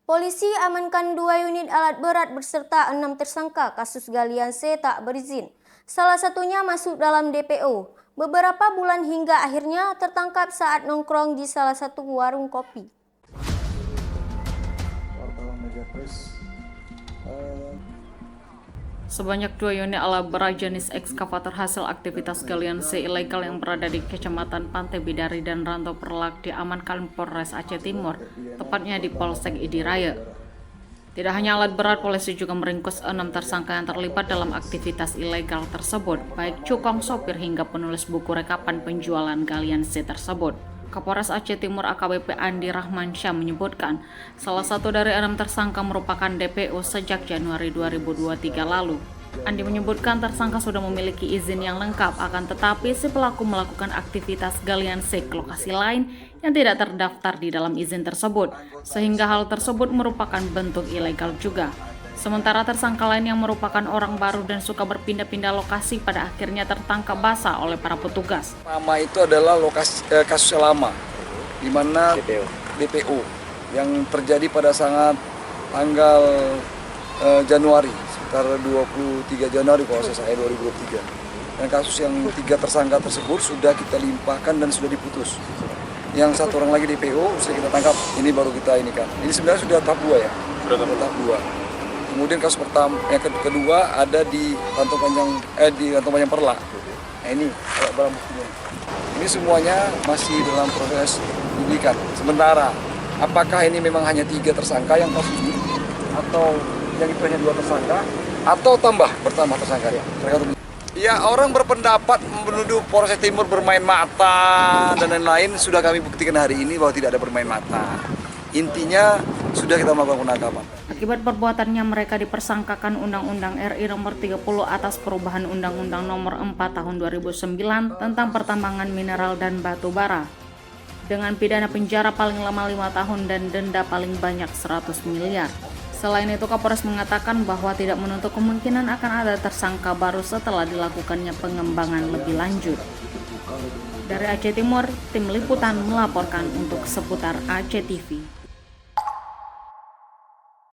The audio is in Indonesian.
Polisi amankan 2 unit alat berat beserta 6 tersangka kasus galian C tak berizin. Salah satunya masuk dalam DPO. Beberapa bulan hingga akhirnya tertangkap saat nongkrong di salah satu warung kopi. Sebanyak 2 unit alat berat jenis ekskavator hasil aktivitas galian C ilegal yang berada di Kecamatan Pantai Bidari dan Rantau Perlak diamankan Polres Aceh Timur, tepatnya di Polsek Idiraya. Tidak hanya alat berat, polisi juga meringkus 6 tersangka yang terlibat dalam aktivitas ilegal tersebut, baik cukong, sopir hingga penulis buku rekapan penjualan galian C tersebut. Kapolres Aceh Timur AKBP Andi Rahmansyah menyebutkan, salah satu dari 6 tersangka merupakan DPO sejak Januari 2023 lalu. Andi menyebutkan tersangka sudah memiliki izin yang lengkap, akan tetapi si pelaku melakukan aktivitas galian C ke lokasi lain yang tidak terdaftar di dalam izin tersebut, sehingga hal tersebut merupakan bentuk ilegal juga. Sementara tersangka lain yang merupakan orang baru dan suka berpindah-pindah lokasi pada akhirnya tertangkap basah oleh para petugas. Pertama itu adalah kasus lama, di mana DPO yang terjadi pada tanggal Januari, sekitar 23 Januari kalau saya 2023. Dan kasus yang 3 tersangka tersebut sudah kita limpahkan dan sudah diputus. Yang satu orang lagi DPO sudah kita tangkap, ini baru kita ini kan. Ini sebenarnya sudah tahap 2 ya, sudah tahap 2. Kemudian kasus yang kedua ada di Rantau Panjang Perlak. Nah ini barang buktinya. Ini semuanya masih dalam proses penyidikan. Sementara apakah ini memang hanya 3 tersangka yang kasus ini, atau yang itu hanya 2 tersangka, atau bertambah tersangka ya? Ya, orang berpendapat menuduh Polres Timur bermain mata dan lain-lain, sudah kami buktikan hari ini bahwa tidak ada bermain mata. Intinya sudah kita melakukan penangkapan. Akibat perbuatannya mereka dipersangkakan Undang-Undang RI Nomor 30 atas perubahan Undang-Undang Nomor 4 Tahun 2009 tentang pertambangan mineral dan batu bara dengan pidana penjara paling lama 5 tahun dan denda paling banyak 100 miliar. Selain itu, Kapolres mengatakan bahwa tidak menutup kemungkinan akan ada tersangka baru setelah dilakukannya pengembangan lebih lanjut. Dari Aceh Timur, tim liputan melaporkan untuk seputar Aceh TV.